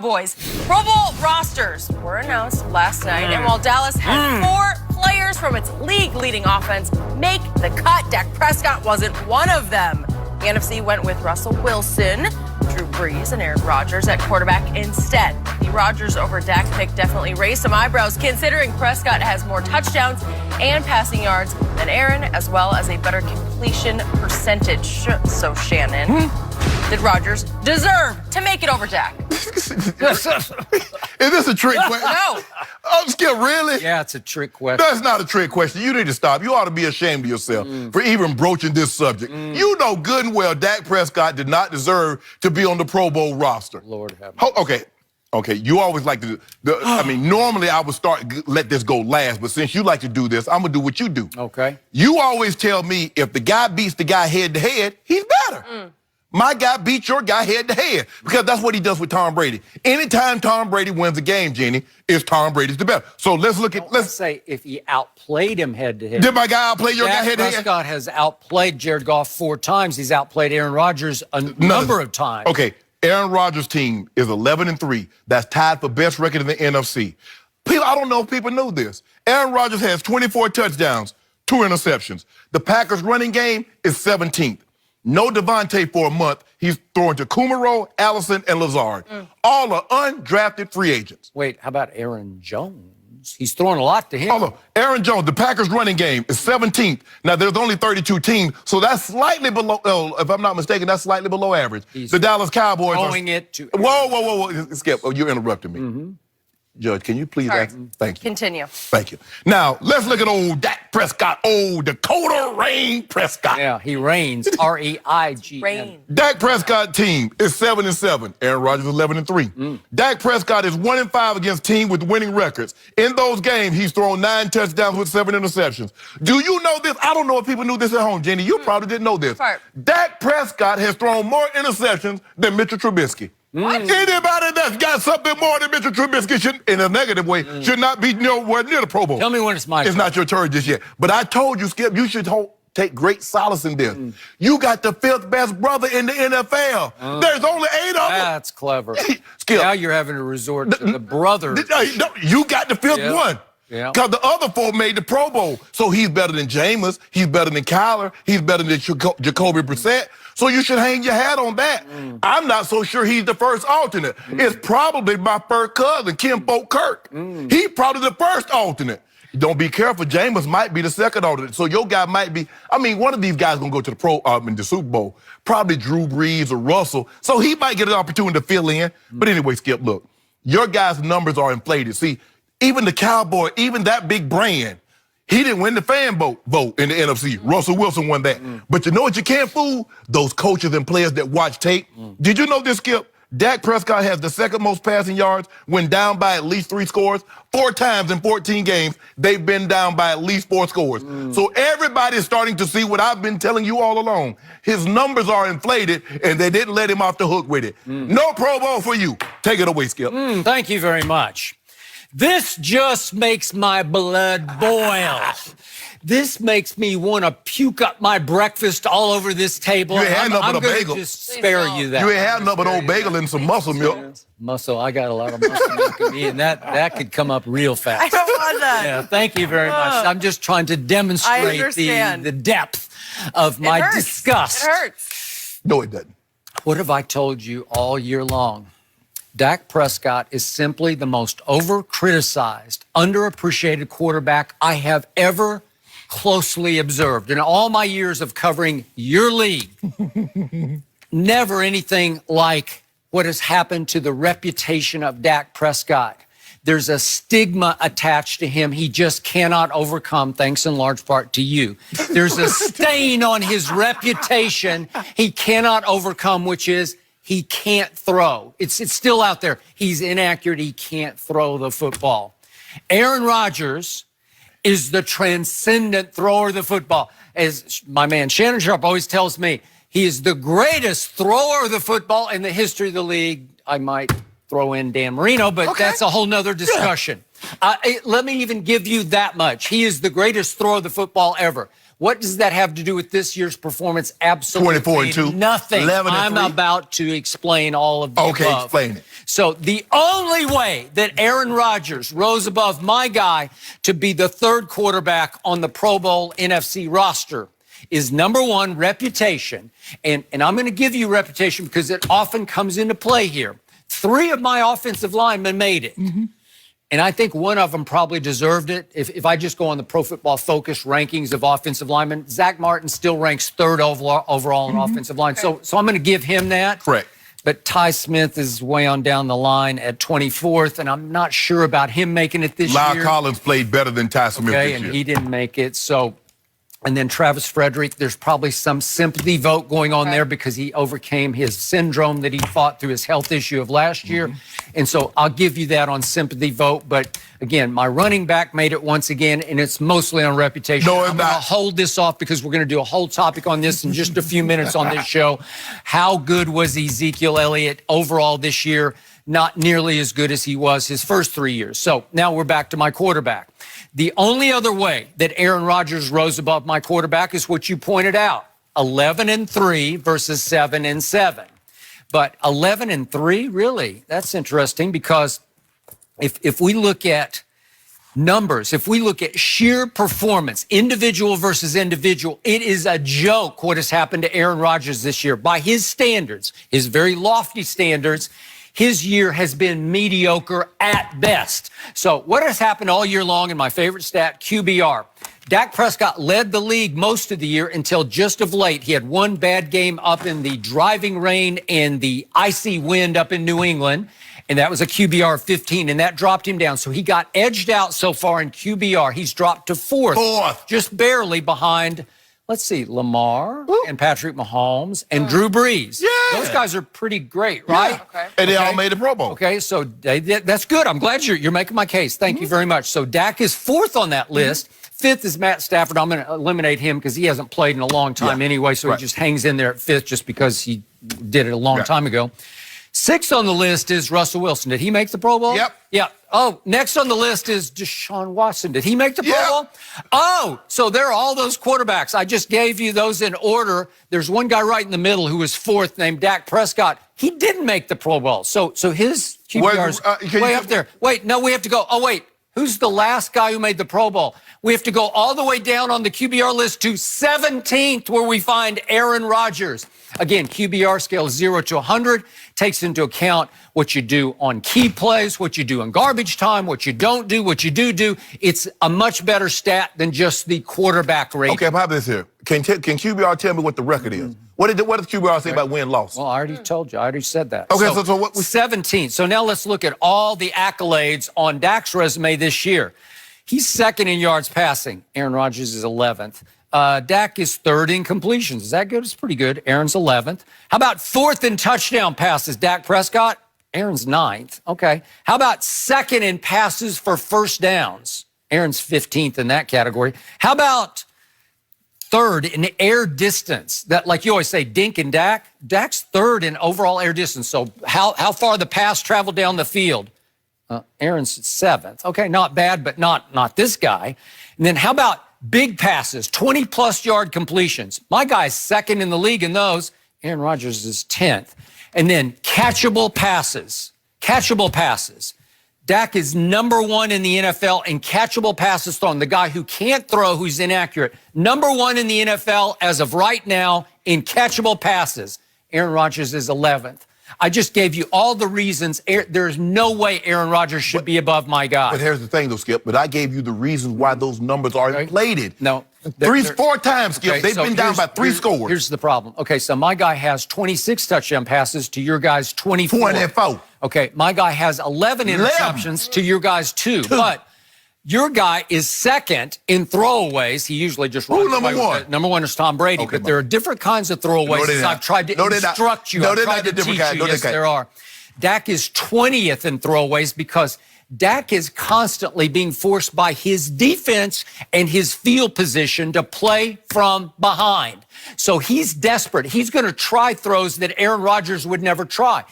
Cowboys. Pro Bowl rosters were announced last night, and while Dallas had 4 players from its league-leading offense make the cut, Dak Prescott wasn't one of them. The NFC went with Russell Wilson, Drew Brees, and Aaron Rodgers at quarterback instead. The Rodgers over Dak pick definitely raised some eyebrows, considering Prescott has more touchdowns and passing yards than Aaron, as well as a better completion percentage. So, Shannon, did Rodgers deserve to make it over Dak? Is this a trick question? No. Oh, Skip, really? Yeah, it's a trick question. That's not a trick question. You need to stop. You ought to be ashamed of yourself for even broaching this subject. You know good and well Dak Prescott did not deserve to be on the Pro Bowl roster. Lord have mercy. Okay, you always like to do, I mean, normally I would let this go last, but since you like to do this, I'm going to do what you do. Okay. You always tell me if the guy beats the guy head to head, he's better. My guy beats your guy head to head because that's what he does with Tom Brady. Anytime Tom Brady wins a game, Jenny, it's Tom Brady's the best. So let's look at, Let's say if he outplayed him head to head. Did my guy outplay your guy head to head? Prescott has outplayed Jared Goff 4 times. He's outplayed Aaron Rodgers a number of times. Okay, Aaron Rodgers' team is 11-3. That's tied for best record in the NFC. People, I don't know if people know this. Aaron Rodgers has 24 touchdowns, 2 interceptions. The Packers' running game is 17th. No Devontae for a month. He's throwing to Kumaro, Allison, and Lazard. All are undrafted free agents. Wait, how about Aaron Jones? He's throwing a lot to him. Although Aaron Jones, the Packers' running game is 17th. Now, there's only 32 teams, so that's slightly below, if I'm not mistaken, that's slightly below average. The Dallas Cowboys throwing it to... Whoa. Skip, you're interrupting me. Judge, can you please ask? Thank you. Continue. Thank you. Now, let's look at old Dak Prescott, old Dakota Rain Prescott. Yeah, he reigns. R-E-I-G-N. Rain. Dak Prescott team is 7-7. Aaron Rodgers 11-3. Dak Prescott is 1-5 against teams with winning records. In those games, he's thrown 9 touchdowns with 7 interceptions. Do you know this? I don't know if people knew this at home, Jenny. You probably didn't know this. Dak Prescott has thrown more interceptions than Mitchell Trubisky. What? Anybody that's got something more than Mitchell Trubisky should, in a negative way, should not be nowhere near the Pro Bowl. Tell me when it's my turn. It's not your turn just yet. But I told you, Skip, you should take great solace in this. You got the 5th best brother in the NFL. There's only 8 of them. That's clever. Skip. Now you're having to resort to the brother. You got the 5th one. Yeah. Because the other 4 made the Pro Bowl. So he's better than Jameis. He's better than Kyler. He's better than Jacoby Brissett. So you should hang your hat on that. I'm not so sure he's the first alternate. It's probably my first cousin, Kim Folk Kirk. He's probably the first alternate. Don't be careful. Jameis might be the second alternate. So your guy might be, I mean, one of these guys going to go to the in the Super Bowl. Probably Drew Brees or Russell. So he might get an opportunity to fill in. But anyway, Skip, look, your guy's numbers are inflated. See, even the Cowboy, even that big brand, he didn't win the fan vote in the NFC. Russell Wilson won that. But you know what you can't fool? Those coaches and players that watch tape. Did you know this, Skip? Dak Prescott has the 2nd most passing yards when down by at least 3 scores. 4 times in 14 games, they've been down by at least 4 scores. So everybody's starting to see what I've been telling you all along. His numbers are inflated, and they didn't let him off the hook with it. No Pro Bowl for you. Take it away, Skip. Thank you very much. This just makes my blood boil. This makes me want to puke up my breakfast all over this table. You ain't had nothing but a bagel. I'm going to just spare you that. You ain't had nothing but old bagel and some muscle milk. Muscle, I got a lot of muscle milk in me, and that could come up real fast. I don't want that. Yeah, thank you very much. I'm just trying to demonstrate the depth of my disgust. It hurts. No, it doesn't. What have I told you all year long? Dak Prescott is simply the most over-criticized, underappreciated quarterback I have ever closely observed. In all my years of covering your league, never anything like what has happened to the reputation of Dak Prescott. There's a stigma attached to him he just cannot overcome, thanks in large part to you. There's a stain on his reputation he cannot overcome, which is he can't throw. It's still out there. He's inaccurate. He can't throw the football. Aaron Rodgers is the transcendent thrower of the football. As my man Shannon Sharp always tells me, he is the greatest thrower of the football in the history of the league. I might throw in Dan Marino, but that's a whole nother discussion. Let me even give you that much. He is the greatest thrower of the football ever. What does that have to do with this year's performance? Absolutely 24-2. nothing. 11-3. I'm about to explain all of the Okay, above. explain it. So the only way that Aaron Rodgers rose above my guy to be the third quarterback on the Pro Bowl NFC roster is, number one, reputation. And I'm going to give you reputation because it often comes into play here. 3 of my offensive linemen made it. And I think one of them probably deserved it. If I just go on the Pro Football Focus rankings of offensive linemen, Zach Martin still ranks 3rd overall in offensive line. Okay. So I'm going to give him that. Correct. But Ty Smith is way on down the line at 24th, and I'm not sure about him making it this Lyle year. Collins played better than Ty Smith Okay, this and year. he didn't make it. So, and then Travis Frederick, there's probably some sympathy vote going on there because he overcame his syndrome that he fought through his health issue of last year. And so I'll give you that on sympathy vote. But again, my running back made it once again, and it's mostly on reputation. No, it's I'm going to not. hold this off because we're going to do a whole topic on this in just a few minutes on this show. How good was Ezekiel Elliott overall this year? Not nearly as good as he was his first 3 years. So now we're back to my quarterback. The only other way that Aaron Rodgers rose above my quarterback is what you pointed out, 11-3 versus 7-7. But 11-3, really, that's interesting because if we look at numbers, if we look at sheer performance, individual versus individual, it is a joke what has happened to Aaron Rodgers this year. By his standards, his very lofty standards, his year has been mediocre at best. So what has happened all year long, in my favorite stat, QBR? Dak Prescott led the league most of the year until just of late. He had one bad game up in the driving rain and the icy wind up in New England, and that was a QBR of 15, and that dropped him down. So he got edged out so far in QBR. He's dropped to fourth. Just barely behind, let's see, Lamar and Patrick Mahomes and Drew Brees. Yeah. Those guys are pretty great, right? Yeah. Okay. And they all made the Pro Bowl. Okay, so that's good. I'm glad you're making my case. Thank you very much. So Dak is 4th on that list. 5th is Matt Stafford. I'm going to eliminate him because he hasn't played in a long time anyway, so he just hangs in there at 5th just because he did it a long time ago. 6th on the list is Russell Wilson. Did he make the Pro Bowl? Yep. Yeah. Oh, next on the list is Deshaun Watson. Did he make the Pro Yeah. Bowl? Oh, so there are all those quarterbacks. I just gave you those in order. There's one guy right in the middle who was 4th named Dak Prescott. He didn't make the Pro Bowl. So his QBR is way up there. Wait, no, we have to go. Oh, wait. Who's the last guy who made the Pro Bowl? We have to go all the way down on the QBR list to 17th, where we find Aaron Rodgers. Again, QBR scale 0 to 100 takes into account what you do on key plays, what you do in garbage time, what you don't do, what you do. It's a much better stat than just the quarterback rating. Okay, how about this here? Can QBR tell me what the record is? What does QBR say about win-loss? Well, I already told you. I already said that. Okay, so what 17. So now let's look at all the accolades on Dak's resume this year. He's 2nd in yards passing. Aaron Rodgers is 11th. Dak is 3rd in completions. Is that good? It's pretty good. Aaron's 11th. How about 4th in touchdown passes? Dak Prescott? Aaron's 9th. Okay. How about 2nd in passes for first downs? Aaron's 15th in that category. How about 3rd in air distance? That, like you always say, Dink and Dak. Dak's 3rd in overall air distance. So how far the pass traveled down the field? Aaron's 7th. Okay, not bad, but not this guy. And then how about big passes, 20-plus yard completions? My guy's 2nd in the league in those. Aaron Rodgers is 10th. And then catchable passes. Dak is number 1 in the NFL in catchable passes thrown. The guy who can't throw, who's inaccurate. Number 1 in the NFL as of right now in catchable passes. Aaron Rodgers is 11th. I just gave you all the reasons. There's no way Aaron Rodgers should be above my guy. But here's the thing, though, Skip. But I gave you the reasons why those numbers are inflated. No. 4 times, Skip. Okay, They've been down by 3 scores. Here's the problem. Okay, so my guy has 26 touchdown passes to your guy's 24. 24. Okay, my guy has 11 interceptions to your guy's 2. But your guy is 2nd in throwaways. He usually just runs number away with 1? it. Number 1 is Tom Brady. Okay, but there are different kinds of throwaways. I've tried to instruct you. I've tried to teach you. Yes, there are. Dak is 20th in throwaways because Dak is constantly being forced by his defense and his field position to play from behind. So he's desperate. He's going to try throws that Aaron Rodgers would never try.